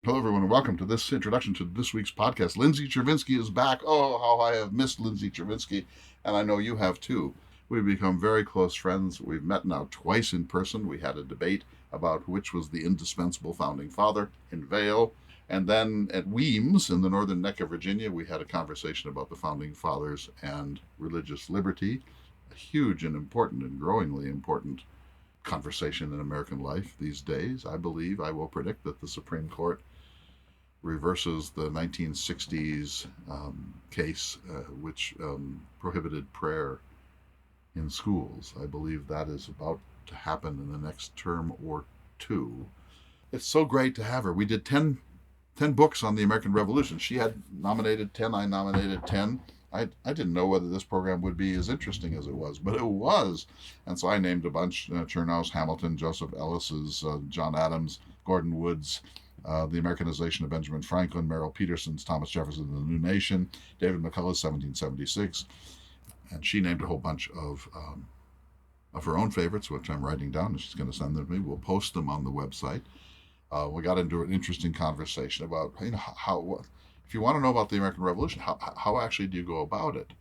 Hello, everyone, and welcome to this introduction to this week's podcast. Lindsay Chervinsky is back. Oh, how I have missed Lindsay Chervinsky, and I know you have too. We've become very close friends. We've met now twice in person. We had a debate about which was the indispensable founding father in Vail. And then at Weems in the northern neck of Virginia, we had a conversation about the founding fathers and religious liberty, a huge and important and growingly important conversation in American life these days. I will predict that the Supreme Court reverses the 1960s case which prohibited prayer in schools. I believe that is about to happen in the next term or two. It's so great to have her. We did 10 books on the American Revolution. She had nominated 10, I nominated 10. I didn't know whether this program would be as interesting as it was, but it was. And so I named a bunch: Chernows, Hamilton, Joseph Ellis's, John Adams, Gordon Wood's, The Americanization of Benjamin Franklin, Merrill Peterson's, Thomas Jefferson, The New Nation, David McCullough's 1776. And she named a whole bunch of her own favorites, which I'm writing down, and she's going to send them to me. We'll post them on the website. We got into an interesting conversation about if you want to know about the American Revolution, how actually do you go about it?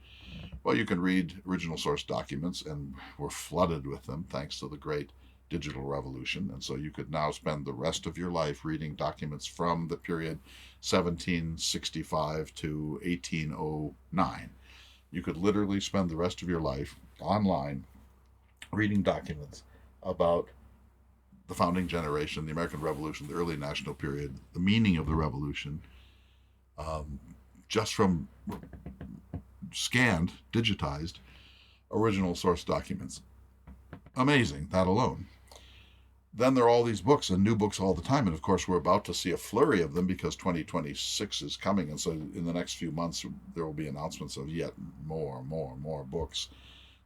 Well, you can read original source documents, and we're flooded with them thanks to the great digital revolution. And so you could now spend the rest of your life reading documents from the period 1765 to 1809. You could literally spend the rest of your life online reading documents about the founding generation, the American Revolution, the early national period, the meaning of the revolution, just from scanned, digitized original source documents. Amazing, that alone. Then there are all these books and new books all the time. And of course, we're about to see a flurry of them because 2026 is coming. And so in the next few months, there will be announcements of yet more books.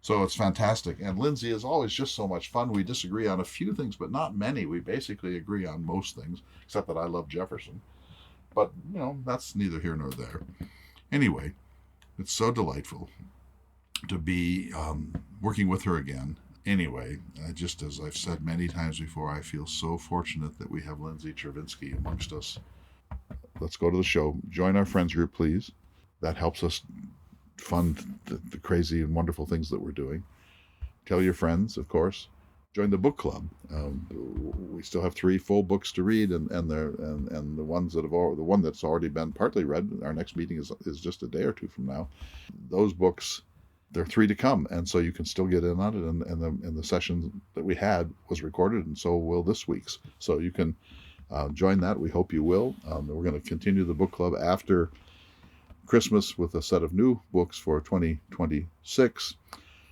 So it's fantastic. And Lindsay is always just so much fun. We disagree on a few things, but not many. We basically agree on most things, except that I love Jefferson. But, that's neither here nor there. Anyway, it's so delightful to be working with her again. Anyway, just as I've said many times before, I feel so fortunate that we have Lindsay Chervinsky amongst us. Let's go to the show. Join our friends group, please. That helps us fund the crazy and wonderful things that we're doing. Tell your friends, of course. Join the book club. We still have 3 full books to read, and the ones the one that's already been partly read. Our next meeting is just a day or two from now. Those books, there are 3 to come, and so you can still get in on it. And the session that we had was recorded, and so will this week's. So you can join that. We hope you will. We're going to continue the book club after Christmas with a set of new books for 2026.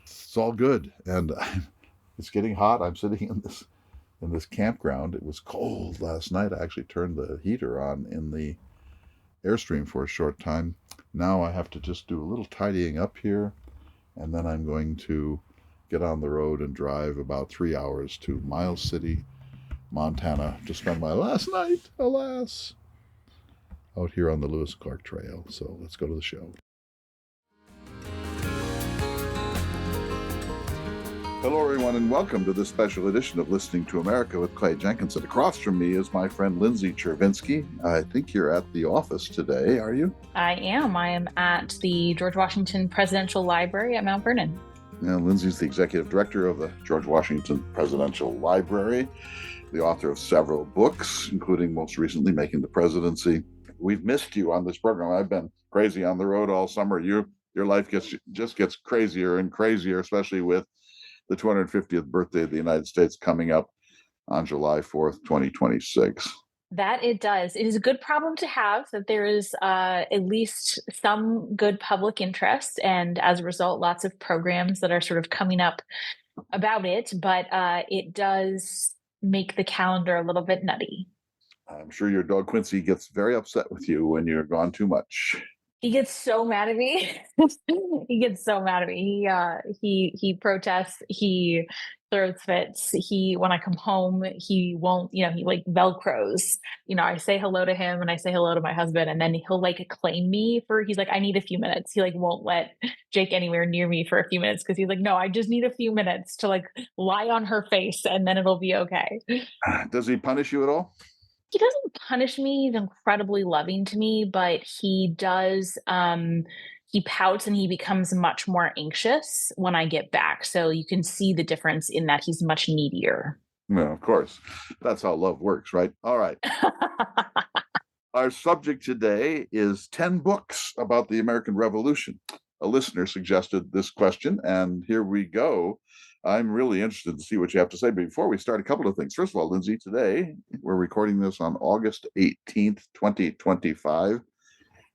It's all good, and it's getting hot. I'm sitting in this campground. It was cold last night. I actually turned the heater on in the Airstream for a short time. Now I have to just do a little tidying up here, and then I'm going to get on the road and drive about 3 hours to Miles City, Montana, to spend my last night, alas, out here on the Lewis Clark Trail. So let's go to the show. Hello, everyone, and welcome to this special edition of Listening to America with Clay Jenkinson. Across from me is my friend Lindsay Chervinsky. I think you're at the office today, are you? I am. I am at the George Washington Presidential Library at Mount Vernon. Now, Lindsay's the executive director of the George Washington Presidential Library, the author of several books, including most recently Making the Presidency. We've missed you on this program. I've been crazy on the road all summer. Your life just gets crazier and crazier, especially with the 250th birthday of the United States coming up on July 4th, 2026. That it does. It is a good problem to have, that there is at least some good public interest, and as a result, lots of programs that are sort of coming up about it, but it does make the calendar a little bit nutty. I'm sure your dog Quincy gets very upset with you when you're gone too much. He gets so mad at me. He gets so mad at me. He protests. He throws fits. When I come home, he won't, he like Velcros. I say hello to him and I say hello to my husband, and then he'll like claim me he's like, I need a few minutes. He like won't let Jake anywhere near me for a few minutes because he's like, no, I just need a few minutes to like lie on her face and then it'll be okay. Does he punish you at all? he doesn't punish me. He's incredibly loving to me, but he does he pouts and he becomes much more anxious when I get back. So you can see the difference in that he's much needier. No, of course. That's how love works, right? All right. Our subject today is 10 books about the American Revolution. A listener suggested this question, and here we go. I'm really interested to see what you have to say. But before we start, a couple of things. First of all, Lindsay, today we're recording this on August 18th, 2025.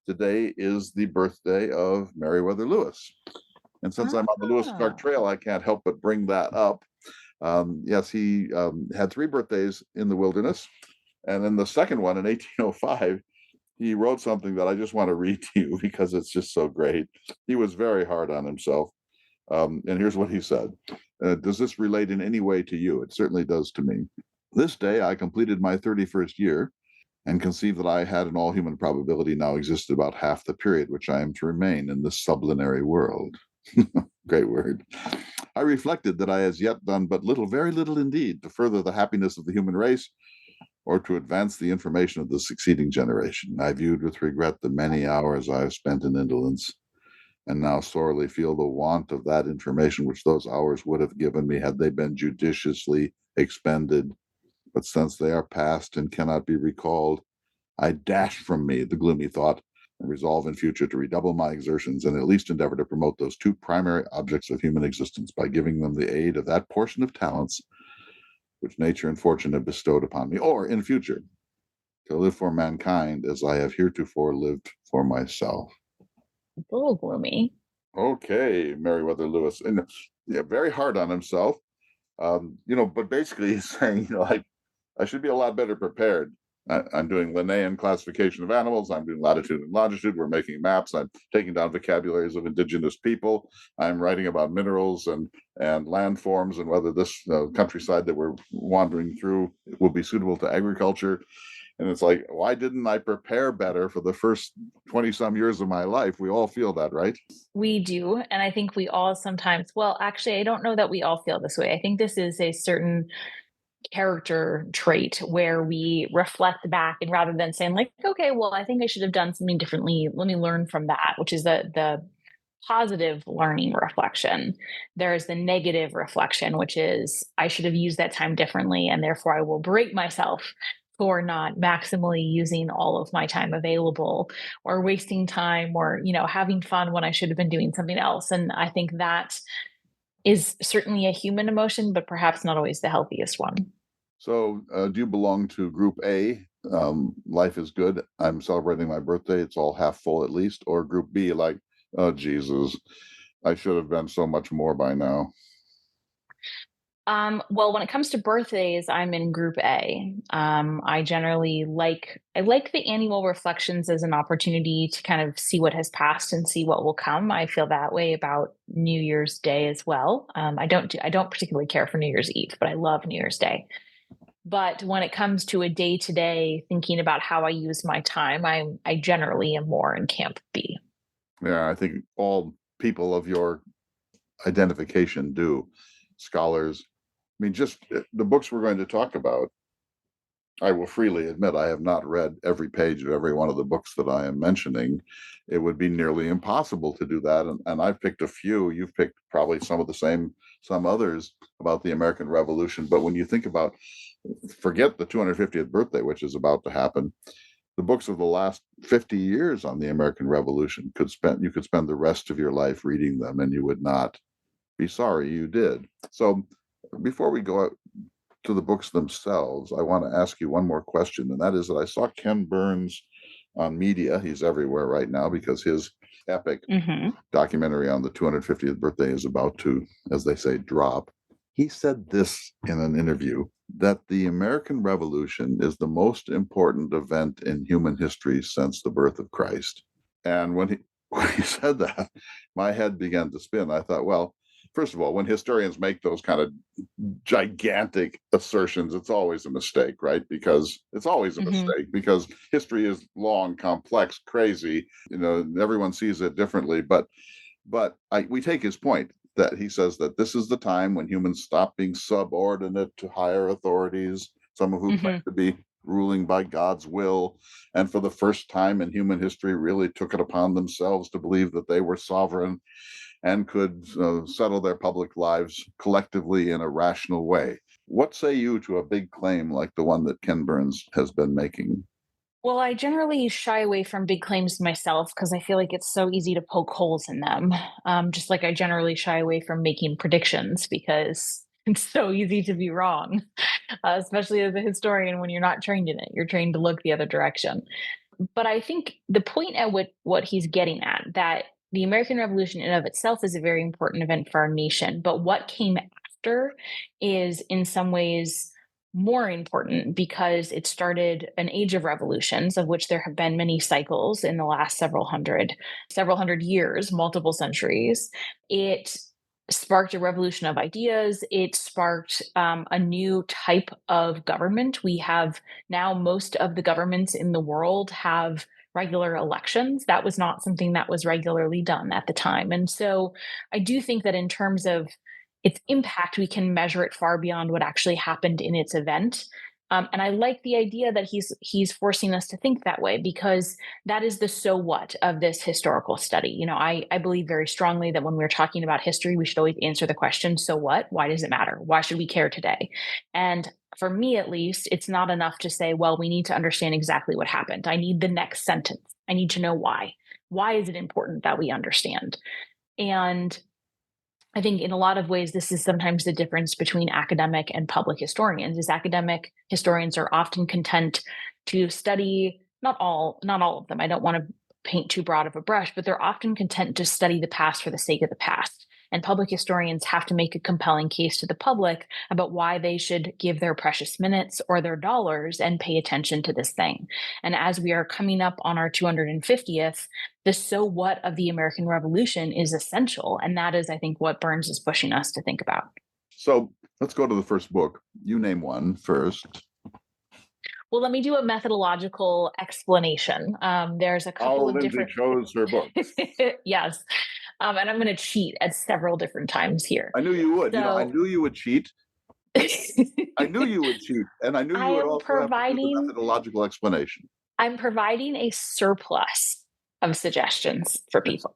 Today is the birthday of Meriwether Lewis. And since I'm on the Lewis Clark Trail, I can't help but bring that up. Yes, he had 3 birthdays in the wilderness. And then the second one in 1805, he wrote something that I just want to read to you because it's just so great. He was very hard on himself. And here's what he said. Does this relate in any way to you? It certainly does to me. This day I completed my 31st year and conceived that I had in all human probability now existed about half the period which I am to remain in this sublunary world. Great word. I reflected that I as yet done but little, very little indeed, to further the happiness of the human race, or to advance the information of the succeeding generation. I viewed with regret the many hours I have spent in indolence, and now sorely feel the want of that information which those hours would have given me had they been judiciously expended. But since they are past and cannot be recalled, I dash from me the gloomy thought, and resolve in future to redouble my exertions and at least endeavor to promote those 2 primary objects of human existence by giving them the aid of that portion of talents which nature and fortune have bestowed upon me, or in future to live for mankind as I have heretofore lived for myself. A little gloomy. Okay, Meriwether Lewis, and yeah, very hard on himself. But basically he's saying, I should be a lot better prepared. I'm doing Linnaean classification of animals. I'm doing latitude and longitude. We're making maps. I'm taking down vocabularies of indigenous people. I'm writing about minerals and landforms and whether this countryside that we're wandering through will be suitable to agriculture. And it's like, why didn't I prepare better for the first 20 some years of my life? We all feel that, right? We do. And I think we all sometimes, well, actually, I don't know that we all feel this way. I think this is a certain character trait where we reflect back and rather than saying like, okay, well, I think I should have done something differently, let me learn from that, which is the positive learning reflection. There's the negative reflection, which is I should have used that time differently, and therefore I will break myself for not maximally using all of my time available, or wasting time, or having fun when I should have been doing something else. And I think that is certainly a human emotion, but perhaps not always the healthiest one. So, do you belong to Group A? Life is good. I'm celebrating my birthday. It's all half full at least. Or Group B, like, oh, Jesus, I should have been so much more by now. Well, when it comes to birthdays, I'm in Group A. I generally like the annual reflections as an opportunity to kind of see what has passed and see what will come. I feel that way about New Year's Day as well. I don't particularly care for New Year's Eve, but I love New Year's Day. But when it comes to a day to day thinking about how I use my time, I generally am more in Camp B. Yeah, I think all people of your identification do. Scholars. I mean, just the books we're going to talk about, I will freely admit I have not read every page of every one of the books that I am mentioning. It would be nearly impossible to do that. And I've picked a few. You've picked probably some of the same, some others about the American Revolution. But when you think about, forget the 250th birthday, which is about to happen, the books of the last 50 years on the American Revolution you could spend the rest of your life reading them and you would not be sorry you did. So before we go out to the books themselves, I want to ask you one more question, and that is that I saw Ken Burns on media. He's everywhere right now because his epic documentary on the 250th birthday is about to, as they say, drop. He said this in an interview, that the American Revolution is the most important event in human history since the birth of Christ. And when he said that, my head began to spin. I thought, well, first of all, when historians make those kind of gigantic assertions, it's always a mistake, right? Because it's always a mistake because history is long, complex, crazy. Everyone sees it differently. But we take his point that he says that this is the time when humans stop being subordinate to higher authorities, some of whom claim to be ruling by God's will, and for the first time in human history really took it upon themselves to believe that they were sovereign and could settle their public lives collectively in a rational way. What say you to a big claim like the one that Ken Burns has been making? Well, I generally shy away from big claims myself because I feel like it's so easy to poke holes in them. Just like I generally shy away from making predictions because it's so easy to be wrong, especially as a historian when you're not trained in it. You're trained to look the other direction. But I think the point at what he's getting at, that the American Revolution in of itself is a very important event for our nation, but what came after is in some ways more important because it started an age of revolutions, of which there have been many cycles in the last several hundred years, multiple centuries. It sparked a revolution of ideas. It sparked a new type of government. We have now, most of the governments in the world have regular elections. That was not something that was regularly done at the time. And so I do think that in terms of its impact, we can measure it far beyond what actually happened in its event. And I like the idea that he's forcing us to think that way because that is the so what of this historical study. I believe very strongly that when we're talking about history, we should always answer the question, so what? Why does it matter? Why should we care today? And for me, at least, it's not enough to say, well, we need to understand exactly what happened. I need the next sentence. I need to know why. Why is it important that we understand? And I think in a lot of ways, this is sometimes the difference between academic and public historians. Is academic historians are often content to study not all of them. I don't want to paint too broad of a brush, but they're often content to study the past for the sake of the past. And public historians have to make a compelling case to the public about why they should give their precious minutes or their dollars and pay attention to this thing. And as we are coming up on our 250th, the so what of the American Revolution is essential. And that is, I think, what Burns is pushing us to think about. So let's go to the first book. You name one first. Well, let me do a methodological explanation. There's a How couple of Lindsay different. chose her books. Yes. And I'm going to cheat at several different times here. I knew you would. I So knew you would cheat. I knew you would cheat. And I knew I you would am also have to do the providing methodological explanation. I'm providing a surplus of suggestions for people.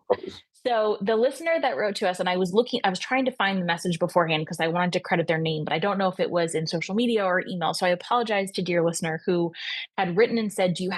So the listener that wrote to us, and I was trying to find the message beforehand because I wanted to credit their name, but I don't know if it was in social media or email. So I apologize to dear listener who had written and said, do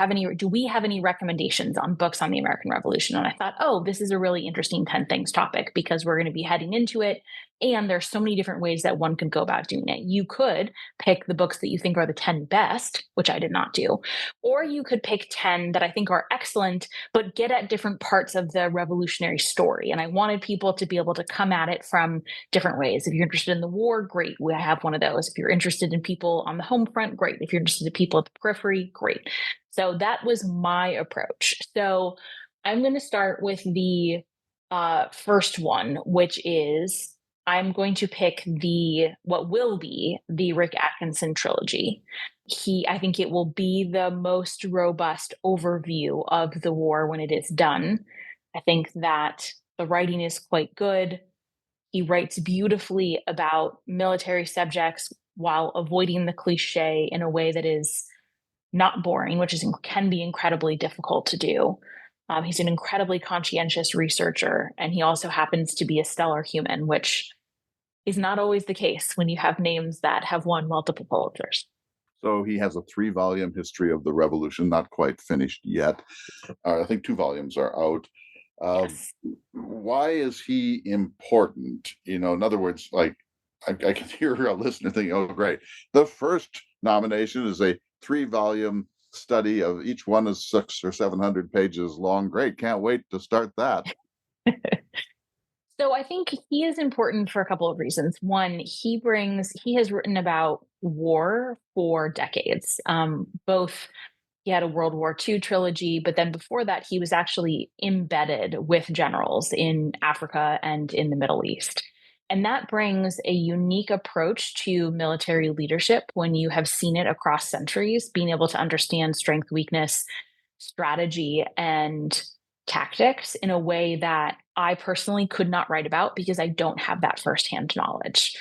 we have any recommendations on books on the American Revolution? And I thought, oh, this is a really interesting 10 things topic because we're going to be heading into it. And there's so many different ways that one could go about doing it. You could pick the books that you think are the 10 best, which I did not do, or you could pick 10 that I think are excellent, but get at different parts of the revolutionary story. And I wanted people to be able to come at it from different ways. If you're interested in the war, great. I have one of those. If you're interested in people on the home front, great. If you're interested in people at the periphery, great. So that was my approach. So I'm going to start with the first one, which is I'm going to pick what will be the Rick Atkinson trilogy. I think it will be the most robust overview of the war when it is done. I think that the writing is quite good. He writes beautifully about military subjects while avoiding the cliche in a way that is not boring, which can be incredibly difficult to do. He's an incredibly conscientious researcher, and he also happens to be a stellar human, which is not always the case when you have names that have won multiple Pulitzers. So he has a 3-volume history of the revolution, not quite finished yet. I think 2 volumes are out. Yes. Why is he important? In other words, like I can hear a listener thinking, "Oh, great! The first nomination is a 3-volume study of each one is 600 or 700 pages long. Great! Can't wait to start that." So I think he is important for a couple of reasons. One, he has written about war for decades. Both he had a World War II trilogy, but then before that, he was actually embedded with generals in Africa and in the Middle East. And that brings a unique approach to military leadership when you have seen it across centuries, being able to understand strength, weakness, strategy, and tactics in a way that I personally could not write about because I don't have that firsthand knowledge.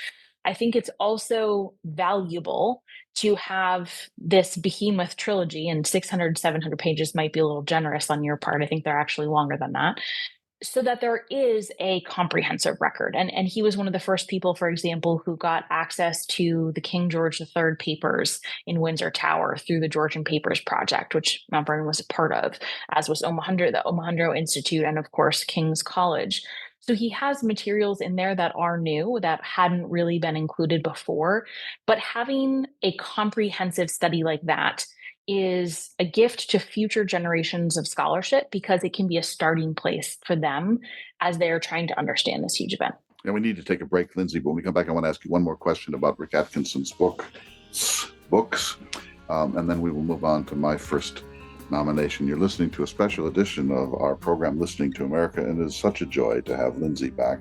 I think it's also valuable to have this behemoth trilogy, and 600, 700 pages might be a little generous on your part. I think they're actually longer than that, so that there is a comprehensive record. And he was one of the first people, for example, who got access to the King George III papers in Windsor Tower through the Georgian Papers Project, which Mount Vernon was a part of, as was Omohundro, the Omohundro Institute, and of course, King's College. So he has materials in there that are new, that hadn't really been included before. But having a comprehensive study like that is a gift to future generations of scholarship, because it can be a starting place for them as they're trying to understand this huge event. Yeah, we need to take a break, Lindsay, but when we come back, I want to ask you one more question about Rick Atkinson's books, and then we will move on to my first nomination. You're listening to a special edition of our program, Listening to America, and it is such a joy to have Lindsay back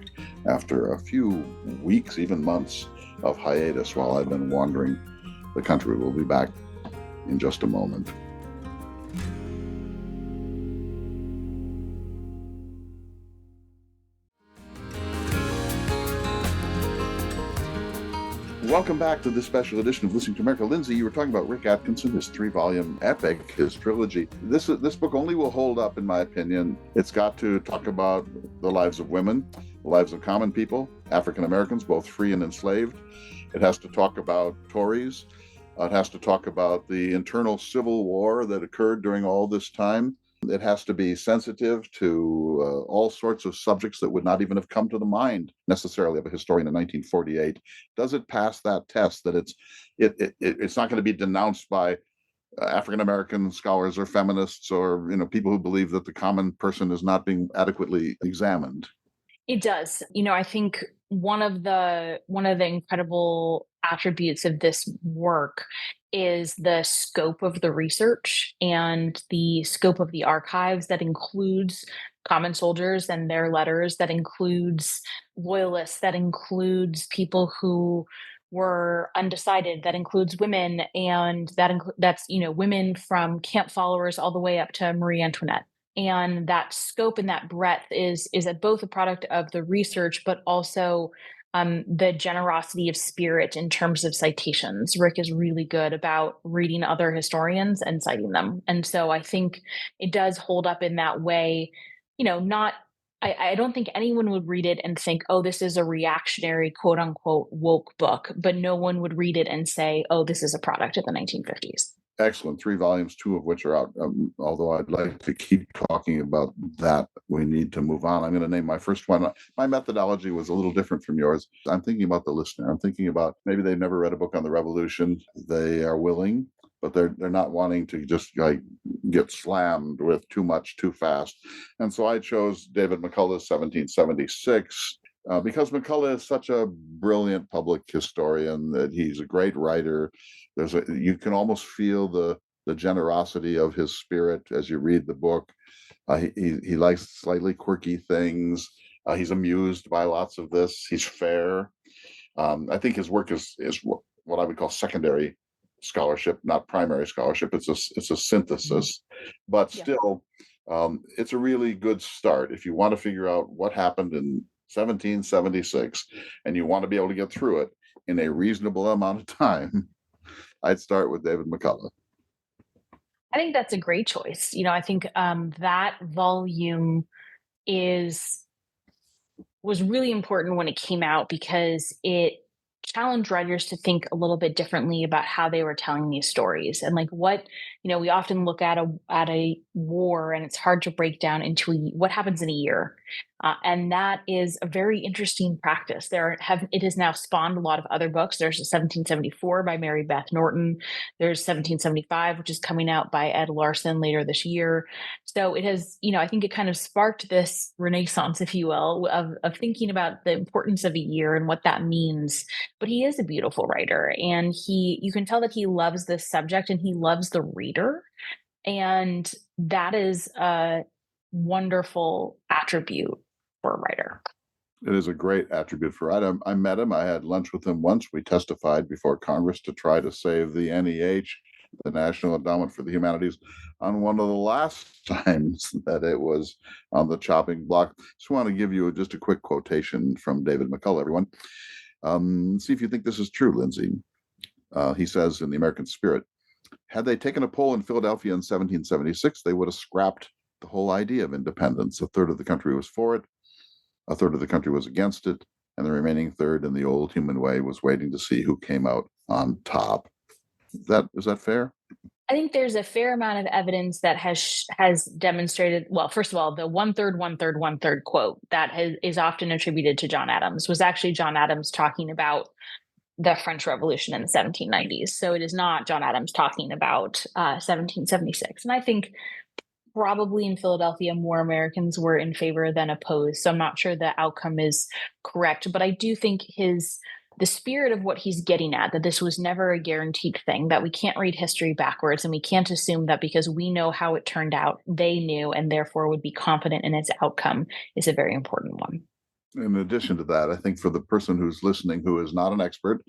after a few weeks, even months of hiatus while I've been wandering the country. We'll be back in just a moment. Welcome back to this special edition of Listening to America. Lindsay, you were talking about Rick Atkinson, his 3-volume epic, his trilogy. This book only will hold up, in my opinion. It's got to talk about the lives of women, the lives of common people, African Americans, both free and enslaved. It has to talk about Tories. It has to talk about the internal civil war that occurred during all this time. It has to be sensitive to all sorts of subjects that would not even have come to the mind necessarily of a historian in 1948. Does it pass that test that it's not going to be denounced by African American scholars or feminists or people who believe that the common person is not being adequately examined? It does. I think one of the incredible attributes of this work is the scope of the research and the scope of the archives, that includes common soldiers and their letters, that includes loyalists, that includes people who were undecided, that includes women, and that's women from camp followers all the way up to Marie Antoinette. And that scope and that breadth is both a product of the research, but also the generosity of spirit in terms of citations. Rick is really good about reading other historians and citing them, and so I think it does hold up in that way. Not. I don't think anyone would read it and think, "Oh, this is a reactionary, quote unquote, woke book," but no one would read it and say, "Oh, this is a product of the 1950s." Excellent. 3 volumes, 2 of which are out. Although I'd like to keep talking about that, we need to move on. I'm going to name my first one. My methodology was a little different from yours. I'm thinking about the listener. I'm thinking about maybe they've never read a book on the Revolution. They are willing, but they're not wanting to just get slammed with too much too fast. And so I chose David McCullough's 1776. Because McCullough is such a brilliant public historian, that he's a great writer. You can almost feel the generosity of his spirit as you read the book. He likes slightly quirky things. He's amused by lots of this. He's fair. I think his work is what I would call secondary scholarship, not primary scholarship. It's a synthesis, but still, it's a really good start if you want to figure out what happened in 1776 and you want to be able to get through it in a reasonable amount of time. I'd start with David McCullough. I think that's a great choice. I think that volume was really important when it came out, because it challenged writers to think a little bit differently about how they were telling these stories. And we often look at a war, and it's hard to break down into what happens in a year. And that is a very interesting practice. It has now spawned a lot of other books. There's 1774 by Mary Beth Norton. There's 1775, which is coming out by Ed Larson later this year. So it has, I think it kind of sparked this renaissance, if you will, of thinking about the importance of a year and what that means. But he is a beautiful writer, and you can tell that he loves this subject and he loves the reader. And that is a wonderful attribute for a writer. It is a great attribute for writer. I met him. I had lunch with him once. We testified before Congress to try to save the NEH, the National Endowment for the Humanities, on one of the last times that it was on the chopping block. Just want to give you just a quick quotation from David McCullough, everyone. See if you think this is true, Lindsay. He says in The American Spirit, had they taken a poll in Philadelphia in 1776, they would have scrapped the whole idea of independence. A third of the country was for it, a third of the country was against it, and the remaining third, in the old human way, was waiting to see who came out on top. Is that fair? I think there's a fair amount of evidence that has demonstrated. Well, first of all, the one third, one third, one third quote that is often attributed to John Adams was actually John Adams talking about the French Revolution in the 1790s. So it is not John Adams talking about 1776. And I think probably in Philadelphia, more Americans were in favor than opposed. So I'm not sure the outcome is correct, but I do think the spirit of what he's getting at, that this was never a guaranteed thing, that we can't read history backwards, and we can't assume that because we know how it turned out, they knew and therefore would be confident in its outcome, is a very important one. In addition to that, I think for the person who's listening, who is not an expert,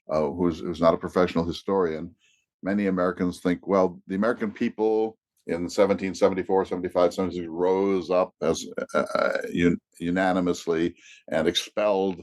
who's not a professional historian, many Americans think, well, the American people in 1774, 75, 76 rose up as unanimously and expelled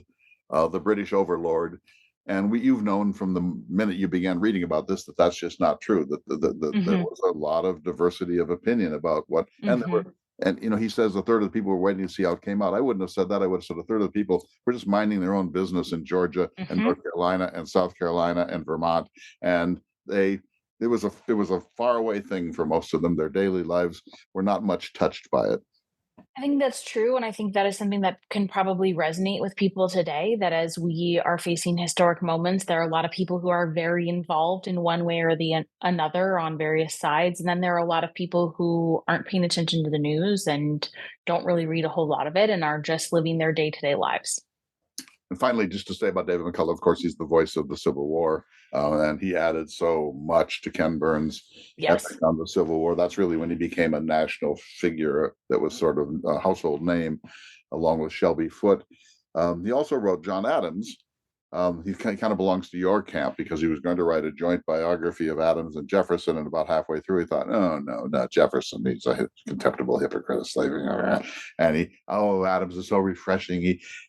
the British overlord. And you've known from the minute you began reading about this that that's just not true. That there was a lot of diversity of opinion about what, and there were. And he says a third of the people were waiting to see how it came out. I wouldn't have said that. I would have said a third of the people were just minding their own business in Georgia and North Carolina and South Carolina and Vermont, and it was a faraway thing for most of them. Their daily lives were not much touched by it. I think that's true. And I think that is something that can probably resonate with people today, that as we are facing historic moments, there are a lot of people who are very involved in one way or another on various sides. And then there are a lot of people who aren't paying attention to the news and don't really read a whole lot of it and are just living their day-to-day lives. And finally, just to say about David McCullough, of course, he's the voice of the Civil War, and he added so much to Ken Burns' epic on the Civil War. That's really when he became a national figure that was sort of a household name, along with Shelby Foote. He also wrote John Adams. He kind of belongs to your camp because he was going to write a joint biography of Adams and Jefferson, and about halfway through he thought, oh, no, not Jefferson. He's a contemptible hypocrite of slavery. And Adams is so refreshing.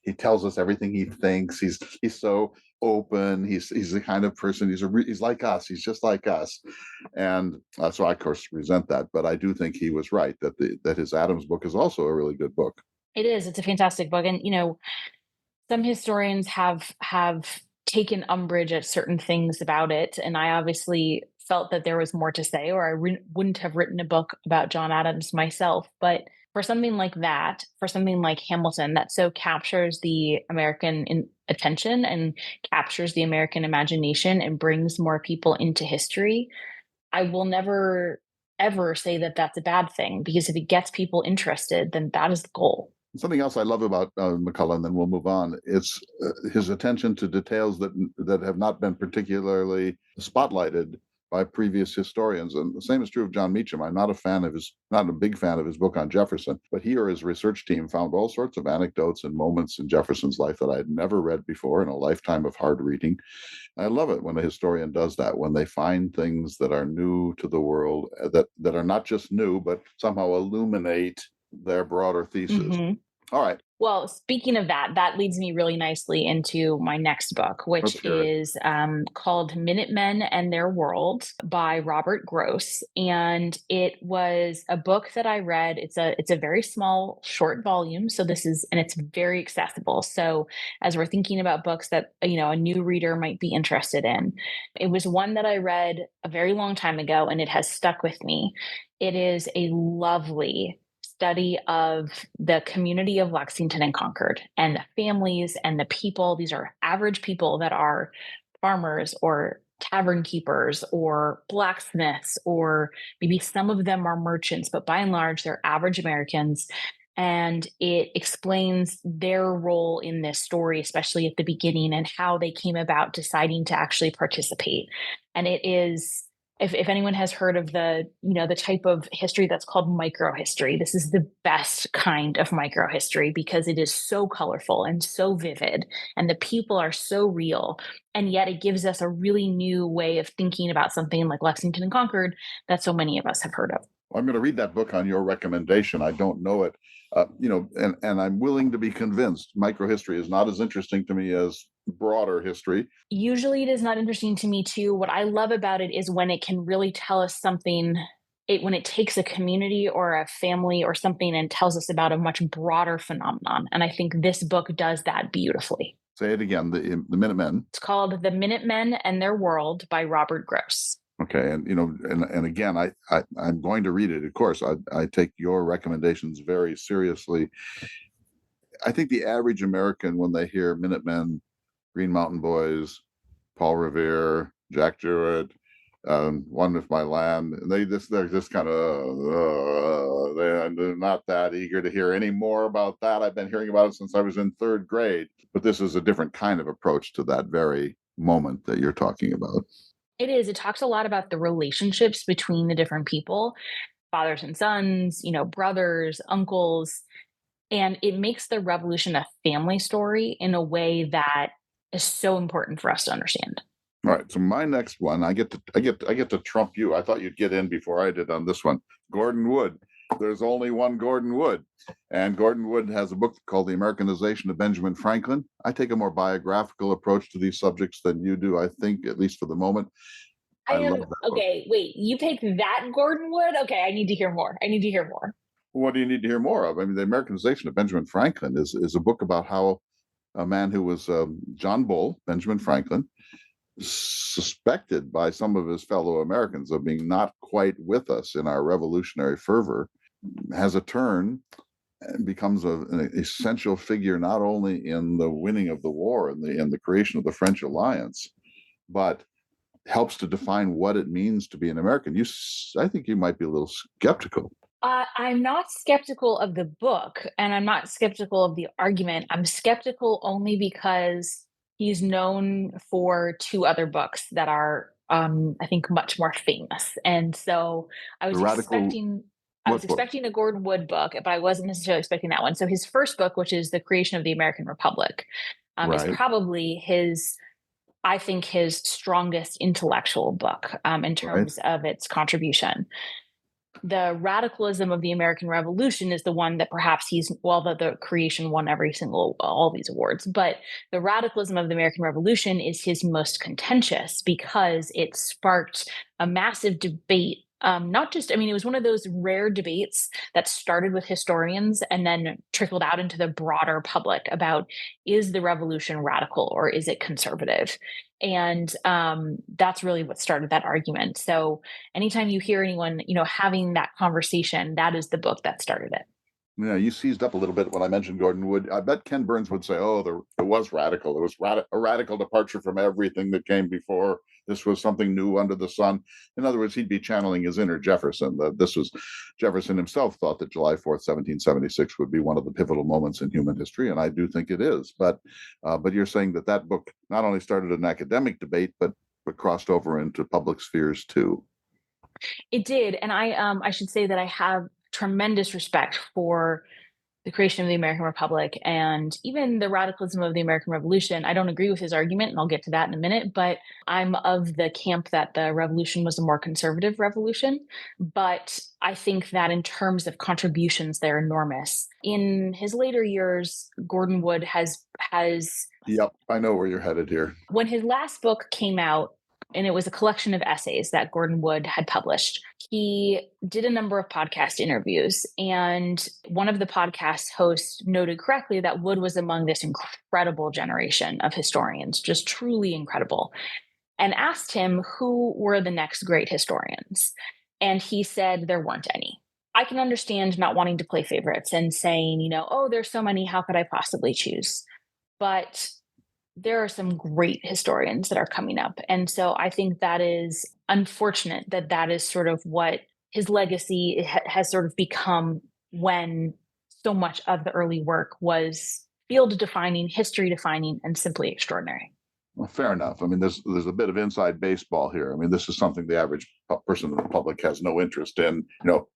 He tells us everything he thinks. He's so open. He's the kind of person, he's like us. He's just like us. And so I, of course, resent that. But I do think he was right that his Adams book is also a really good book. It is. It's a fantastic book. And, some historians have taken umbrage at certain things about it, and I obviously felt that there was more to say, or I wouldn't have written a book about John Adams myself. But for something like that, for something like Hamilton, that so captures the American attention and captures the American imagination and brings more people into history, I will never, ever say that that's a bad thing, because if it gets people interested, then that is the goal. Something else I love about McCullough, and then we'll move on, it's his attention to details that have not been particularly spotlighted by previous historians. And the same is true of John Meacham. I'm not a big fan of his book on Jefferson, but he or his research team found all sorts of anecdotes and moments in Jefferson's life that I had never read before in a lifetime of hard reading. I love it when a historian does that, when they find things that are new to the world, that are not just new, but somehow illuminate their broader thesis. All right. Well, speaking of that leads me really nicely into my next book, which is called Minutemen and Their World by Robert Gross. And it was a book that I read. It's a very small, short volume. So it's very accessible. So as we're thinking about books that, a new reader might be interested in, it was one that I read a very long time ago, and it has stuck with me. It is a lovely study of the community of Lexington and Concord and the families and the people. These are average people that are farmers or tavern keepers or blacksmiths, or maybe some of them are merchants, but by and large, they're average Americans. And it explains their role in this story, especially at the beginning, and how they came about deciding to actually participate. And it is, if anyone has heard of the type of history that's called microhistory, this is the best kind of microhistory, because it is so colorful and so vivid, and the people are so real. And yet it gives us a really new way of thinking about something like Lexington and Concord that so many of us have heard of. I'm going to read that book on your recommendation. I don't know it, and I'm willing to be convinced. Microhistory is not as interesting to me as broader history. Usually it is not interesting to me too. What I love about it is when it can really tell us something, when it takes a community or a family or something and tells us about a much broader phenomenon. And I think this book does that beautifully. Say it again, the Minutemen. It's called The Minutemen and Their World by Robert Gross. Okay, and and again, I'm going to read it. Of course, I take your recommendations very seriously. I think the average American, when they hear Minutemen, Green Mountain Boys, Paul Revere, Jack Jewett, One with My Land, they're just kind of they're not that eager to hear any more about that. I've been hearing about it since I was in third grade, but this is a different kind of approach to that very moment that you're talking about. It is. It talks a lot about the relationships between the different people, fathers and sons, brothers, uncles, and it makes the revolution a family story in a way that is so important for us to understand. All right. So my next one, I get to trump you. I thought you'd get in before I did on this one. Gordon Wood. There's only one Gordon Wood, and Gordon Wood has a book called The Americanization of Benjamin Franklin. I take a more biographical approach to these subjects than you do, I think, at least for the moment. I am love that book. okay. Wait, you picked that Gordon Wood? Okay, I need to hear more. What do you need to hear more of? I mean, The Americanization of Benjamin Franklin is a book about how a man who was John Bull, Benjamin Franklin, suspected by some of his fellow Americans of being not quite with us in our revolutionary fervor, has a turn and becomes an essential figure not only in the winning of the war and the creation of the French alliance, but helps to define what it means to be an American. I think you might be a little skeptical. I'm not skeptical of the book, and I'm not skeptical of the argument. I'm skeptical only because he's known for two other books that are, I think, much more famous. And so I was expecting a Gordon Wood book, but I wasn't necessarily expecting that one. So his first book, which is The Creation of the American Republic, is probably I think his strongest intellectual book in terms of its contribution. The radicalism of the American Revolution is the one that perhaps the creation won all these awards, but the radicalism of the American Revolution is his most contentious because it sparked a massive debate. It was one of those rare debates that started with historians and then trickled out into the broader public about, is the revolution radical or is it conservative? And that's really what started that argument. So anytime you hear anyone, having that conversation, that is the book that started it. Yeah, you seized up a little bit when I mentioned Gordon Wood. I bet Ken Burns would say, it was radical. It was a radical departure from everything that came before. This was something new under the sun. In other words, he'd be channeling his inner Jefferson. Jefferson himself thought that July 4th, 1776 would be one of the pivotal moments in human history, and I do think it is. But you're saying that book not only started an academic debate, but crossed over into public spheres too. It did, and I should say that I have tremendous respect for the creation of the American Republic and even the radicalism of the American Revolution. I don't agree with his argument, and I'll get to that in a minute, but I'm of the camp that the revolution was a more conservative revolution. But I think that in terms of contributions, they're enormous. In his later years, Gordon Wood has Yep, I know where you're headed here. When his last book came out, and it was a collection of essays that Gordon Wood had published, he did a number of podcast interviews. And one of the podcast hosts noted correctly that Wood was among this incredible generation of historians, just truly incredible, and asked him who were the next great historians. And he said there weren't any. I can understand not wanting to play favorites and saying, there's so many, how could I possibly choose? But there are some great historians that are coming up. And so I think that is unfortunate that is sort of what his legacy has sort of become, when so much of the early work was field defining, history defining, and simply extraordinary. Well, fair enough. I mean, there's a bit of inside baseball here. I mean, this is something the average person in the public has no interest in. No.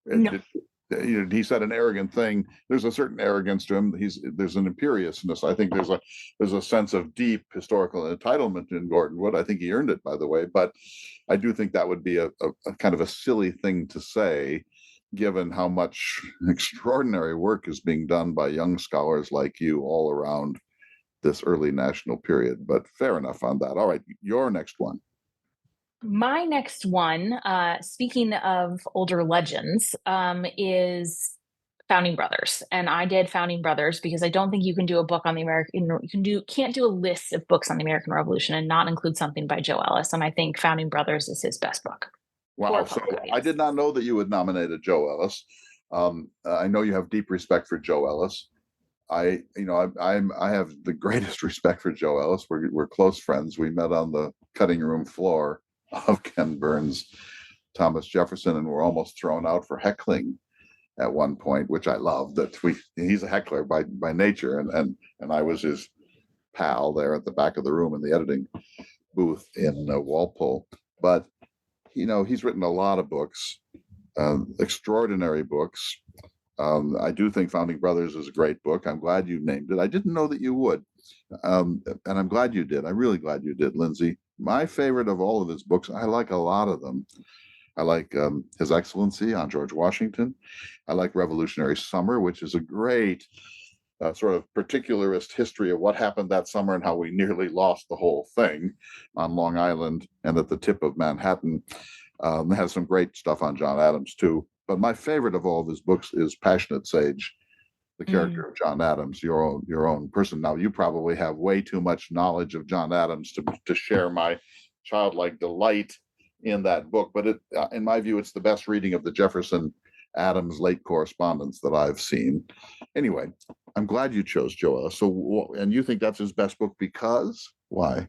He said an arrogant thing. There's a certain arrogance to him. There's an imperiousness. I think there's a sense of deep historical entitlement in Gordon Wood. I think he earned it, by the way. But I do think that would be a kind of a silly thing to say, given how much extraordinary work is being done by young scholars like you all around this early national period. But fair enough on that. All right, your next one. My next one, speaking of older legends, is Founding Brothers, and I did Founding Brothers because I don't think you can do a book on the American. Can't do a list of books on the American Revolution and not include something by Joe Ellis, and I think Founding Brothers is his best book for Wow. a So public I audience. did not know that you had nominated Joe Ellis. I know you have deep respect for Joe Ellis. I have the greatest respect for Joe Ellis. We're close friends. We met on the cutting room floor of Ken Burns, Thomas Jefferson, and were almost thrown out for heckling at one point, which I love. He's a heckler by nature, and I was his pal there at the back of the room in the editing booth in Walpole. But he's written a lot of books, extraordinary books. I do think Founding Brothers is a great book. I'm glad you named it. I didn't know that you would. And I'm glad you did. I'm really glad you did, Lindsay. My favorite of all of his books, I like a lot of them. I like His Excellency on George Washington. I like Revolutionary Summer, which is a great sort of particularist history of what happened that summer and how we nearly lost the whole thing on Long Island and at the tip of Manhattan. It has some great stuff on John Adams, too. But my favorite of all of his books is Passionate Sage, the character of John Adams, your own person. Now, you probably have way too much knowledge of John Adams to share my childlike delight in that book. But in my view, it's the best reading of the Jefferson Adams late correspondence that I've seen. Anyway, I'm glad you chose Joe Ellis. So, and you think that's his best book because? Why?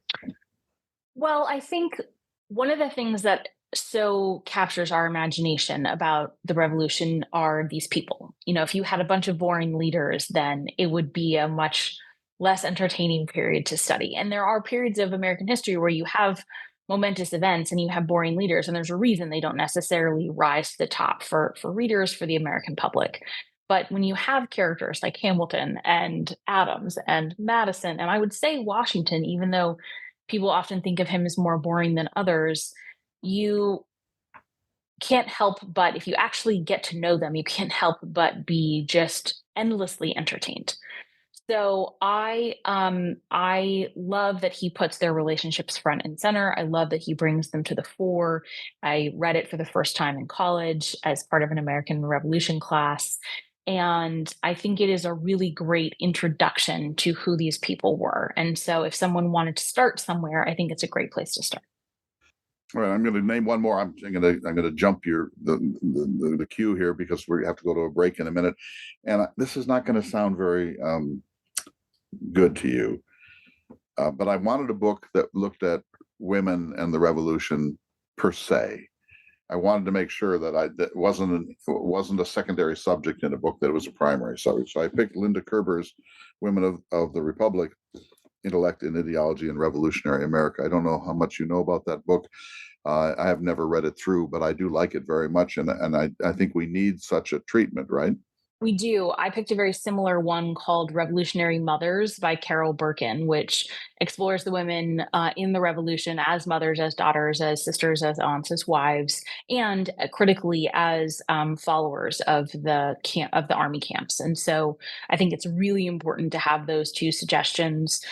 Well, I think one of the things that so captures our imagination about the revolution are these people. If you had a bunch of boring leaders, then it would be a much less entertaining period to study. And there are periods of American history where you have momentous events and you have boring leaders, and there's a reason they don't necessarily rise to the top for readers, for the American public. But when you have characters like Hamilton and Adams and Madison, and I would say Washington, even though people often think of him as more boring than others, you can't help but, if you actually get to know them, you can't help but be just endlessly entertained. So I love that he puts their relationships front and center. I love that he brings them to the fore. I read it for the first time in college as part of an American Revolution class. And I think it is a really great introduction to who these people were. And so if someone wanted to start somewhere, I think it's a great place to start. All right, I'm going to name one more. I'm going to jump the queue here because we have to go to a break in a minute, and this is not going to sound very good to you, but I wanted a book that looked at women and the revolution per se. I wanted to make sure that wasn't a secondary subject in a book, that it was a primary subject. So I picked Linda Kerber's Women of the Republic, Intellect and Ideology in Revolutionary America. I don't know how much you know about that book. I have never read it through, but I do like it very much, and I think we need such a treatment, right? We do. I picked a very similar one called Revolutionary Mothers by Carol Birkin, which explores the women in the revolution as mothers, as daughters, as sisters, as aunts, as wives, and critically as followers of the army camps. And so I think it's really important to have those two suggestions.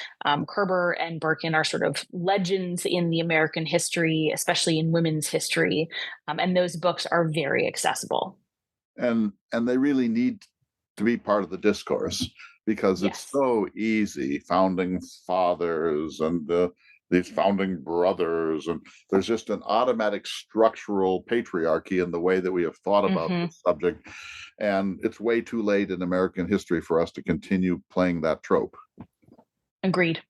Kerber and Birkin are sort of legends in the American history, especially in women's history, and those books are very accessible. And they really need to be part of the discourse because it's Yes. so easy. Founding fathers and these founding brothers, and there's just an automatic structural patriarchy in the way that we have thought about Hmm. this subject, and it's way too late in American history for us to continue playing that trope. Agreed.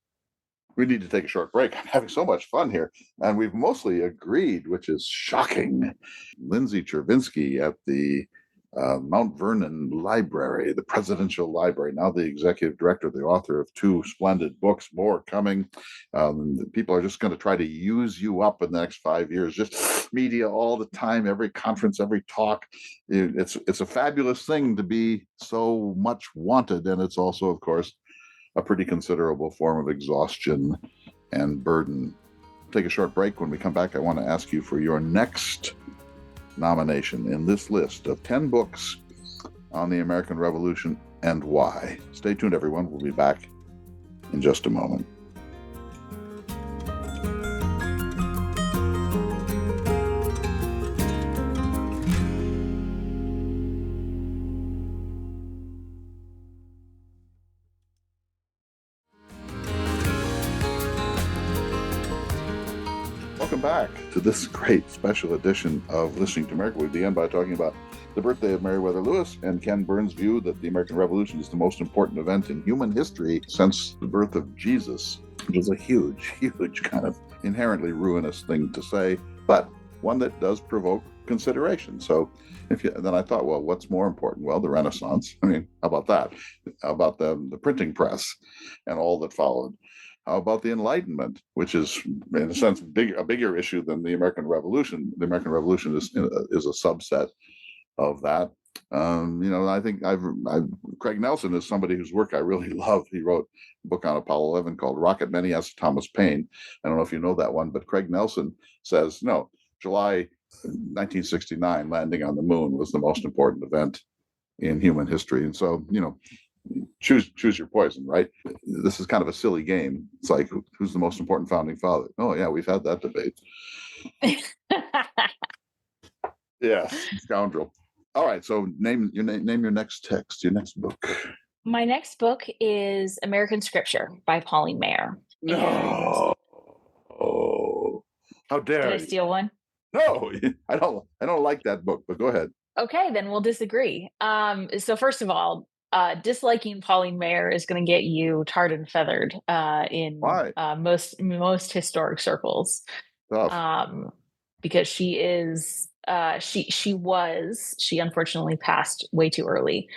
We need to take a short break. I'm having so much fun here, and we've mostly agreed, which is shocking. Lindsay Chervinsky at the Mount Vernon Library, the Presidential Library, now the executive director, the author of 2 splendid books, more coming. People are just going to try to use you up in the next 5 years, just media all the time, every conference, every talk. It's a fabulous thing to be so much wanted, and it's also, of course, a pretty considerable form of exhaustion and burden. Take a short break. When we come back, I want to ask you for your next nomination in this list of 10 books on the American Revolution and why. Stay tuned, everyone. We'll be back in just a moment. Welcome back to this great special edition of Listening to America. We began by talking about the birthday of Meriwether Lewis and Ken Burns' view that the American Revolution is the most important event in human history since the birth of Jesus, which is a huge, huge kind of inherently ruinous thing to say, but one that does provoke consideration. So then I thought, well, what's more important? Well, the Renaissance. I mean, how about that? How about the printing press and all that followed? How about the Enlightenment, which is, in a sense, a bigger issue than the American Revolution? The American Revolution is a subset of that. I think Craig Nelson is somebody whose work I really love. He wrote a book on Apollo 11 called Rocket Men. He has Thomas Paine. I don't know if you know that one, but Craig Nelson says, no, July 1969 landing on the moon was the most important event in human history. And so, choose your poison, right? This is kind of a silly game. It's like, who's the most important founding father? Oh yeah, we've had that debate. Yes, scoundrel. All right, so name your next text, your next book. My next book is American Scripture by Pauline Maier. No. Oh, how dare Did I you. steal one? No, I don't like that book, but go ahead. Okay, then we'll disagree. So first of all, disliking Pauline Maier is going to get you tarred and feathered in most historic circles. Tough. Because she is she unfortunately passed way too early,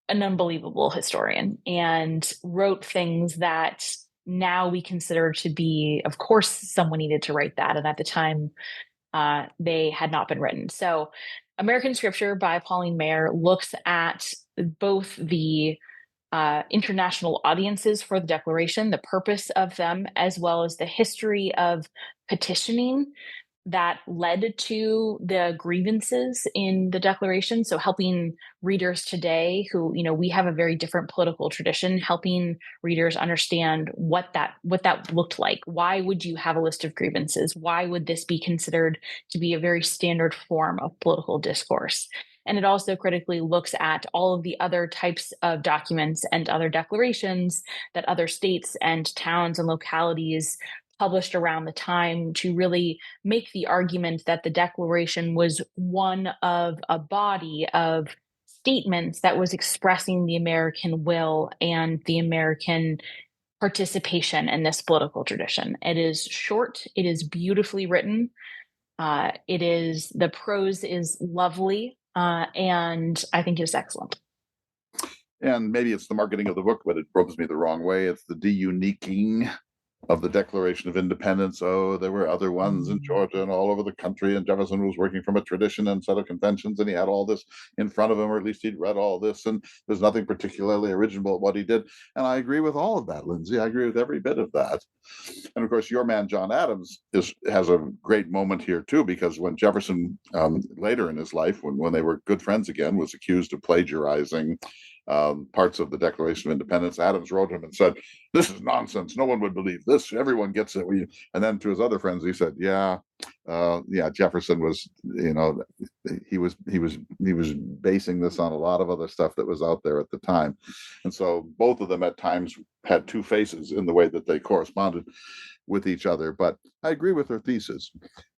an unbelievable historian, and wrote things that now we consider to be, of course, someone needed to write that, and at the time they had not been written. So American Scripture by Pauline Maier looks at both the international audiences for the Declaration, the purpose of them, as well as the history of petitioning that led to the grievances in the Declaration. So helping readers today who, we have a very different political tradition, helping readers understand what that looked like. Why would you have a list of grievances? Why would this be considered to be a very standard form of political discourse? And it also critically looks at all of the other types of documents and other declarations that other states and towns and localities published around the time to really make the argument that the Declaration was one of a body of statements that was expressing the American will and the American participation in this political tradition. It is short, it is beautifully written, the prose is lovely, and I think it's excellent. And maybe it's the marketing of the book, but it rubs me the wrong way. It's the de-uniquing of the Declaration of Independence. Oh, there were other ones in Georgia and all over the country, and Jefferson was working from a tradition and set of conventions, and he had all this in front of him, or at least he'd read all this, and there's nothing particularly original about what he did. And I agree with all of that, Lindsay. I agree with every bit of that. And of course, your man John Adams has a great moment here too, because when Jefferson later in his life, when they were good friends again, was accused of plagiarizing parts of the Declaration of Independence, Adams wrote him and said, "This is nonsense. No one would believe this. Everyone gets it." And then to his other friends, he said, "Yeah, Jefferson was, he was basing this on a lot of other stuff that was out there at the time." And so both of them at times had two faces in the way that they corresponded with each other. But I agree with her thesis.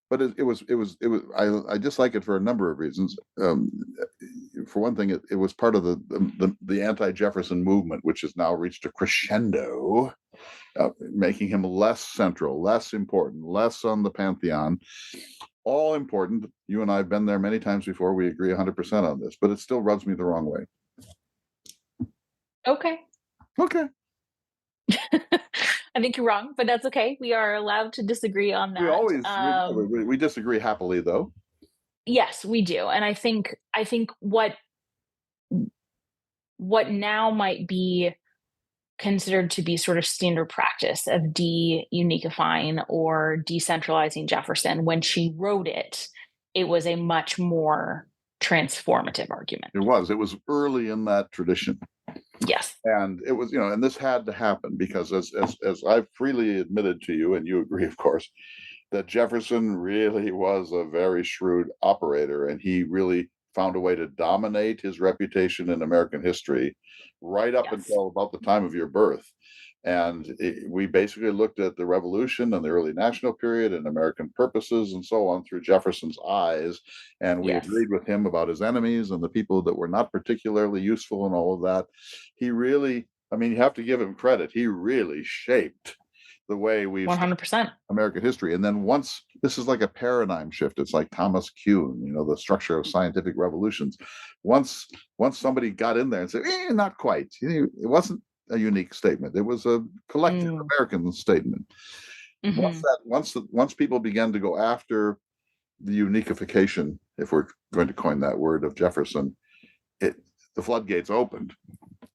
But I dislike it for a number of reasons. For one thing, it was part of the anti-Jefferson movement, which has now reached a crescendo, making him less central, less important, less on the pantheon. All important. You and I have been there many times before. We agree 100% on this, but it still rubs me the wrong way. Okay. I think you're wrong, but that's okay. We are allowed to disagree on that. We always we disagree happily, though. Yes, we do, and I think what now might be considered to be sort of standard practice of de-uniquifying or decentralizing Jefferson, when she wrote it, it was a much more transformative argument. It was early in that tradition. Yes. And it was, and this had to happen because as I've freely admitted to you, and you agree, of course, that Jefferson really was a very shrewd operator, and he really found a way to dominate his reputation in American history right up Yes. until about the time of your birth. And we basically looked at the Revolution and the early national period and American purposes and so on through Jefferson's eyes. And we Yes. agreed with him about his enemies and the people that were not particularly useful and all of that. He really, I mean, you have to give him credit. He really shaped the way we've 100%. American history. And then once this is like a paradigm shift, it's like Thomas Kuhn, the structure of scientific revolutions. Once somebody got in there and said, not quite. It wasn't a unique statement. It was a collective Mm. American statement. Hmm. Once people began to go after the unification, if we're going to coin that word, of Jefferson, the floodgates opened,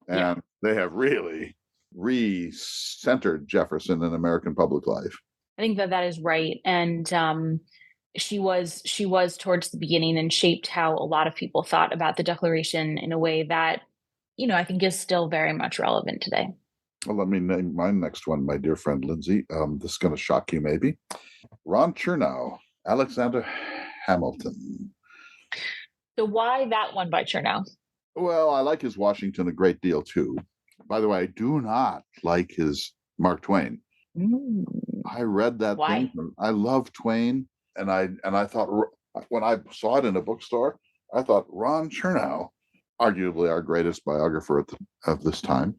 Yeah. and they have really re-centered Jefferson in American public life. I think that is right. And she was towards the beginning and shaped how a lot of people thought about the Declaration in a way that, I think is still very much relevant today. Well, let me name my next one, my dear friend Lindsay. This is going to shock you, maybe. Ron Chernow, Alexander Hamilton. So why that one by Chernow? Well, I like his Washington a great deal too. By the way, I do not like his Mark Twain. Mm. I read that thing. Why? I love Twain, and I thought, when I saw it in a bookstore, I thought Ron Chernow, arguably our greatest biographer of this time,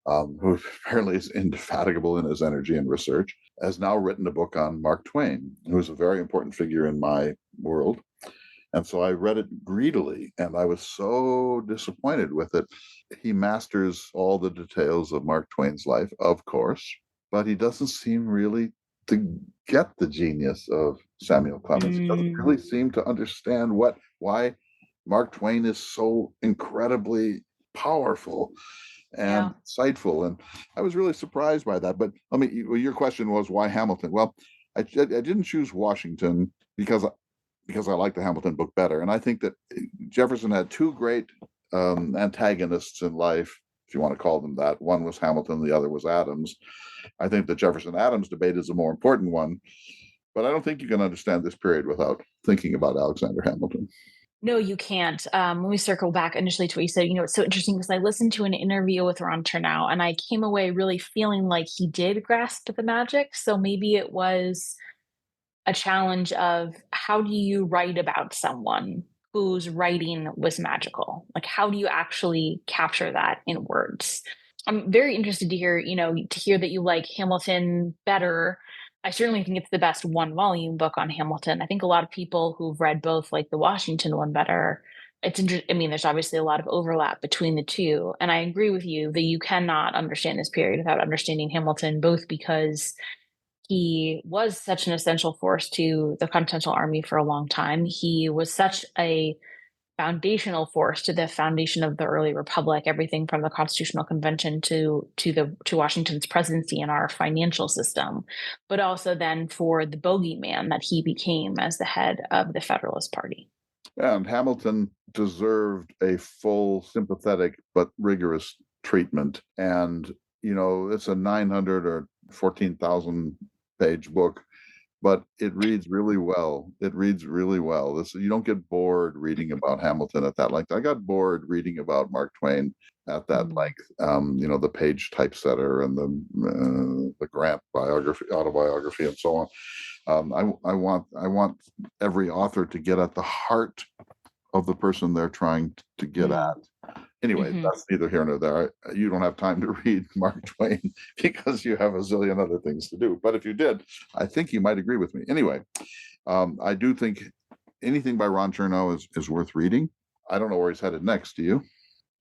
who apparently is indefatigable in his energy and research, has now written a book on Mark Twain, who is a very important figure in my world. And so I read it greedily, and I was so disappointed with it. He masters all the details of Mark Twain's life, of course, but he doesn't seem really to get the genius of Samuel Clemens. He doesn't Mm. really seem to understand why Mark Twain is so incredibly powerful and Yeah. insightful. And I was really surprised by that. But your question was why Hamilton? Well, I didn't choose Washington because I like the Hamilton book better. And I think that Jefferson had two great antagonists in life, if you want to call them that. One was Hamilton, the other was Adams. I think the Jefferson-Adams debate is a more important one, but I don't think you can understand this period without thinking about Alexander Hamilton. No, you can't. Let me circle back initially to what you said. It's so interesting because I listened to an interview with Ron Chernow and I came away really feeling like he did grasp the magic. So maybe it was a challenge of how do you write about someone whose writing was magical? Like, how do you actually capture that in words? I'm very interested to hear that you like Hamilton better. I certainly think it's the best one volume book on Hamilton. I think a lot of people who've read both like the Washington one better. It's interesting. I mean, there's obviously a lot of overlap between the two. And I agree with you that you cannot understand this period without understanding Hamilton, both because he was such an essential force to the Continental Army for a long time. He was such a foundational force to the foundation of the early republic, everything from the Constitutional Convention to Washington's presidency and our financial system, but also then for the bogeyman that he became as the head of the Federalist Party. And Hamilton deserved a full, sympathetic, but rigorous treatment. And, it's a 900 or 14,000 page book, but it reads really well. You don't get bored reading about Hamilton at that length. I got bored reading about Mark Twain at that length. The Page typesetter and the Grant autobiography, and so on. I want every author to get at the heart of the person they're trying to get at. Anyway, that's neither here nor there. You don't have time to read Mark Twain because you have a zillion other things to do. But if you did, I think you might agree with me. Anyway, I do think anything by Ron Chernow is worth reading. I don't know where he's headed next. Do you?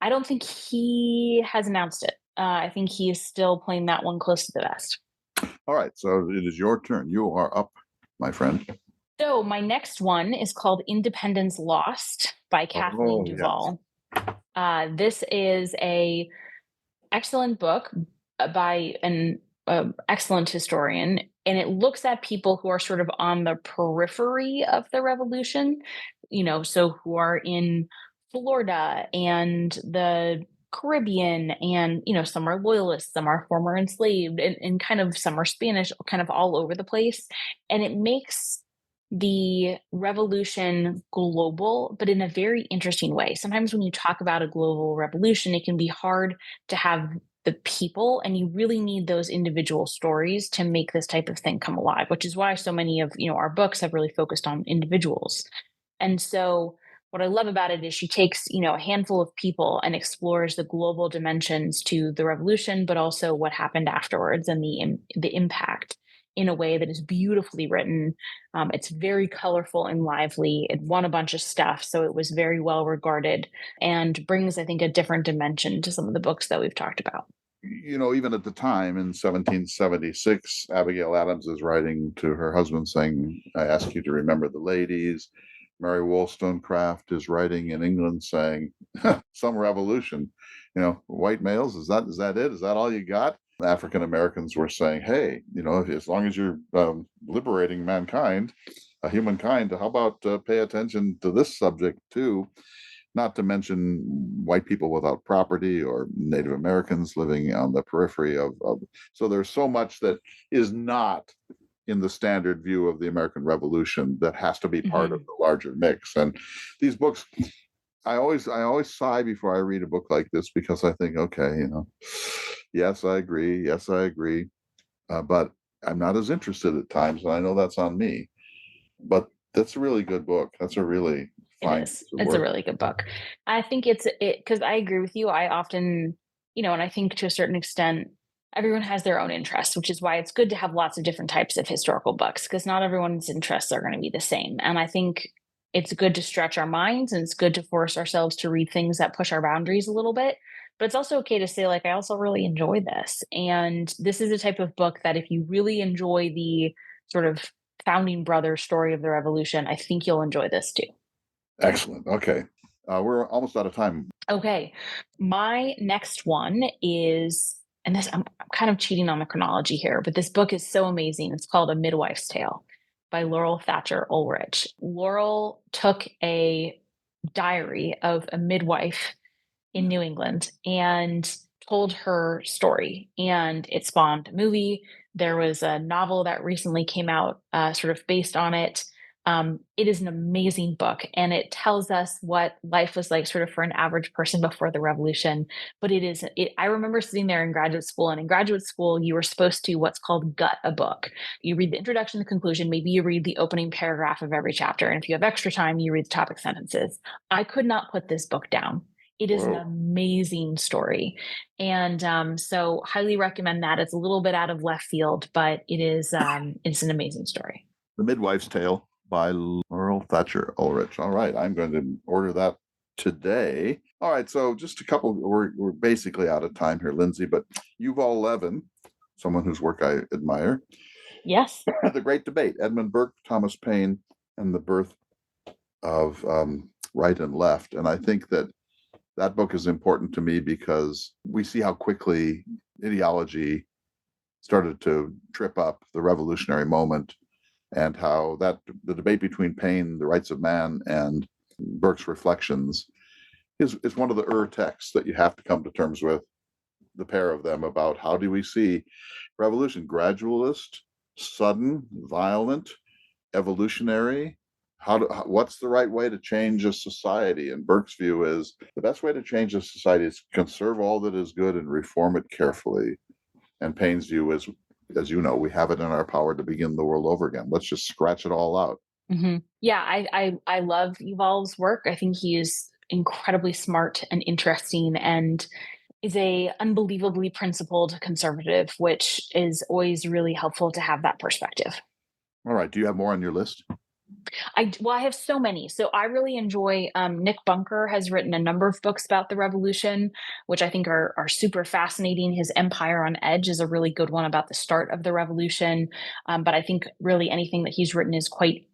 I don't think he has announced it. I think he is still playing that one close to the vest. All right. So it is your turn. You are up, my friend. So my next one is called Independence Lost by Kathleen Duvall. Yes. This is a excellent book by an excellent historian, and it looks at people who are sort of on the periphery of the revolution, so who are in Florida and the Caribbean, and some are loyalists, some are former enslaved, and kind of some are Spanish, kind of all over the place. And it makes the revolution global, but in a very interesting way. Sometimes when you talk about a global revolution, it can be hard to have the people, and you really need those individual stories to make this type of thing come alive, which is why so many of our books have really focused on individuals. And so what I love about it is she takes, a handful of people and explores the global dimensions to the revolution, but also what happened afterwards and the impact in a way that is beautifully written. It's very colorful and lively. It won a bunch of stuff, so it was very well regarded and brings, I think, a different dimension to some of the books that we've talked about. Even at the time in 1776, Abigail Adams is writing to her husband saying, I ask you to remember the ladies. Mary Wollstonecraft is writing in England saying, some revolution, white males, is that it? Is that all you got? African Americans were saying, hey, as long as you're liberating mankind, humankind, how about pay attention to this subject too? Not to mention white people without property or Native Americans living on the periphery of. So there's so much that is not in the standard view of the American Revolution that has to be part of the larger mix. And these books, I always sigh before I read a book like this, because I think, okay, yes, I agree. Yes, I agree. But I'm not as interested at times, and I know that's on me. But that's a really good book. That's a really fine It is. piece of It's a work. really good book. I think it because I agree with you. I often, and I think to a certain extent, everyone has their own interests, which is why it's good to have lots of different types of historical books, because not everyone's interests are going to be the same. And I think it's good to stretch our minds, and it's good to force ourselves to read things that push our boundaries a little bit. But it's also okay to say, like, I also really enjoy this. And this is a type of book that if you really enjoy the sort of founding brother story of the revolution, I think you'll enjoy this too. Excellent. Okay. We're almost out of time. Okay. My next one is, and this, I'm kind of cheating on the chronology here, but this book is so amazing. It's called A Midwife's Tale by Laurel Thatcher Ulrich. Laurel took a diary of a midwife in New England and told her story, and it spawned a movie. There was a novel that recently came out, sort of based on it. It is an amazing book, and it tells us what life was like, sort of for an average person before the revolution. But it is, I remember sitting there in graduate school, and in graduate school, you were supposed to what's called gut a book. You read the introduction, the conclusion, maybe you read the opening paragraph of every chapter, and if you have extra time, you read the topic sentences. I could not put this book down. It is an amazing story. And so highly recommend that. It's a little bit out of left field, but it's an amazing story. The Midwife's Tale by Laurel Thatcher Ulrich. All right, I'm going to order that today. All right, so just a couple, we're basically out of time here, Lindsay, but Yuval Levin, someone whose work I admire. Yes. The Great Debate, Edmund Burke, Thomas Paine, and the Birth of Right and Left. And I think that book is important to me because we see how quickly ideology started to trip up the revolutionary moment, and how that the debate between Paine, The Rights of Man, and Burke's Reflections is one of the texts that you have to come to terms with, the pair of them, about how do we see revolution: gradualist, sudden, violent, evolutionary. What's the right way to change a society? And Burke's view is the best way to change a society is conserve all that is good and reform it carefully. And Paine's view is, as you know, we have it in our power to begin the world over again. Let's just scratch it all out. Mm-hmm. Yeah, I love Yuval's work. I think he is incredibly smart and interesting, and is a unbelievably principled conservative, which is always really helpful to have that perspective. All right. Do you have more on your list? I have so many. So I really enjoy, Nick Bunker has written a number of books about the revolution, which I think are super fascinating. His Empire on Edge is a really good one about the start of the revolution. But I think really anything that he's written is quite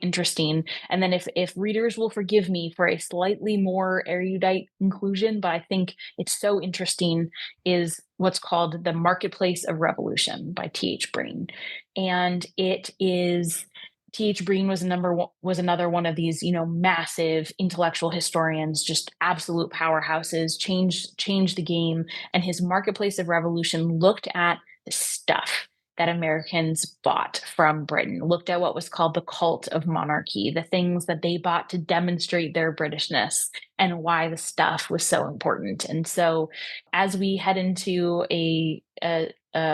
interesting. And then if readers will forgive me for a slightly more erudite inclusion, but I think it's so interesting, is what's called The Marketplace of Revolution by T.H. Breen. And it is T.H. Breen was another one of these, massive intellectual historians, just absolute powerhouses, changed the game. And his Marketplace of Revolution looked at the stuff that Americans bought from Britain, looked at what was called the cult of monarchy, the things that they bought to demonstrate their Britishness and why the stuff was so important. And so as we head into a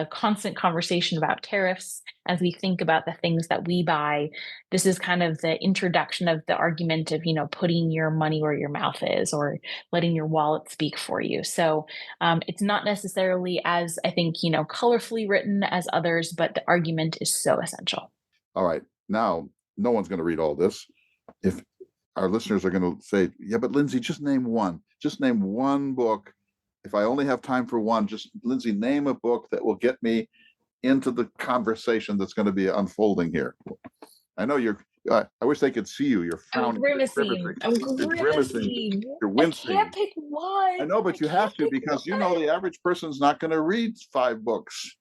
constant conversation about tariffs, as we think about the things that we buy, this is kind of the introduction of the argument of, putting your money where your mouth is, or letting your wallet speak for you. So it's not necessarily as, I think, colorfully written as others, but the argument is so essential. All right. Now, no one's going to read all this. If our listeners are going to say, yeah, but Lindsay, just name one. Just name one book. If I only have time for one, just, Lindsay, name a book that will get me into the conversation that's going to be unfolding here. I know I wish they could see you. You're frowning. I'm grimacing. You're wincing. I can't pick one. I know, but you have to, because the average person's not going to read 5 books.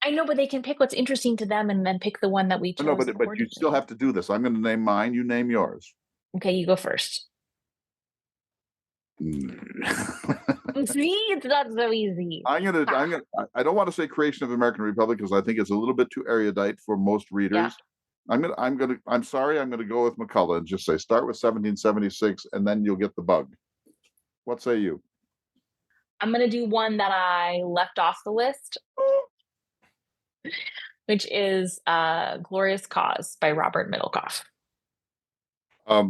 I know, but they can pick what's interesting to them and then pick the one that we chose. No, but you still have to do this. I'm going to name mine. You name yours. Okay, you go first. See, it's not so easy. I don't want to say Creation of the American Republic, because I think it's a little bit too erudite for most readers. Yeah. I'm sorry, I'm gonna go with McCullough and just say start with 1776 and then you'll get the bug. What say you? I'm gonna do one that I left off the list, which is Glorious Cause by Robert Middlecoff.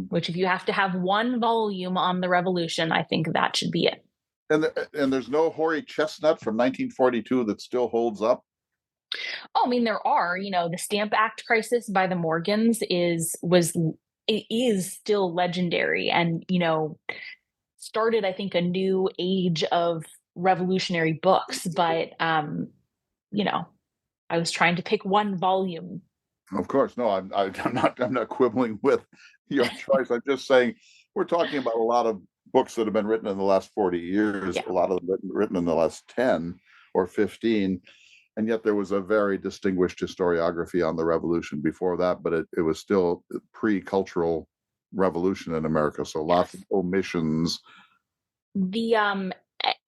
Which, if you have to have one volume on the Revolution, I think that should be it. And there's no hoary chestnut from 1942 that still holds up? Oh, I mean, there are. The Stamp Act crisis by the Morgans is still legendary, and started, I think, a new age of revolutionary books. But I was trying to pick one volume. Of course, no, I'm not quibbling with your choice. I'm just saying we're talking about a lot of books that have been written in the last 40 years, a lot of them written in the last 10 or 15, and yet there was a very distinguished historiography on the Revolution before that, but it was still pre-cultural revolution in America, so lots of omissions. The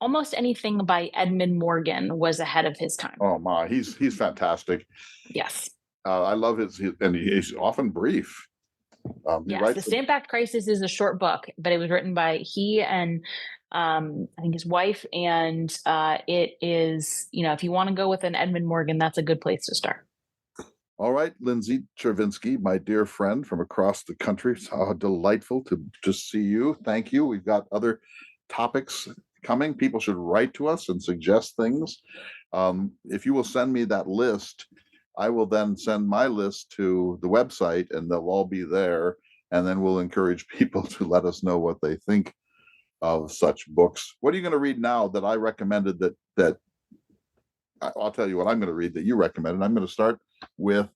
almost anything by Edmund Morgan was ahead of his time. Oh my, he's fantastic. Yes. I love and he's often brief. The Stamp Act Crisis is a short book, but it was written by he and I think his wife, and it is, if you want to go with an Edmund Morgan, that's a good place to start. All right, Lindsay Chervinsky, my dear friend from across the country. It's how delightful to just see you. Thank you. We've got other topics coming. People should write to us and suggest things. If you will send me that list, I will then send my list to the website, and they'll all be there. And then we'll encourage people to let us know what they think of such books. What are you going to read now that I recommended that I'll tell you what I'm going to read that you recommended. I'm going to start with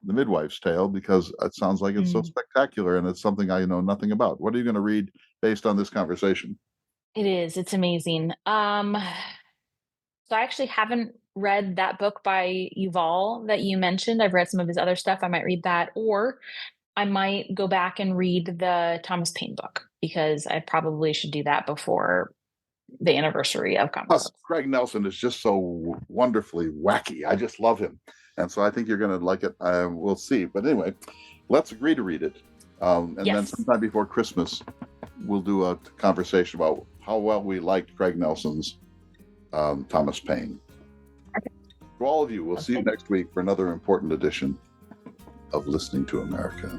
The Midwife's Tale, because it sounds like it's so spectacular and it's something I know nothing about. What are you going to read based on this conversation? It's amazing. So I actually haven't read that book by Yuval that you mentioned. I've read some of his other stuff. I might read that, or I might go back and read the Thomas Paine book, because I probably should do that before the anniversary of Comic Club. Craig Nelson is just so wonderfully wacky. I just love him. And so I think you're going to like it. We'll see. But anyway, let's agree to read it. Then sometime before Christmas, we'll do a conversation about how well we liked Craig Nelson's Thomas Paine. Okay. To all of you, we'll see you next week for another important edition of Listening to America.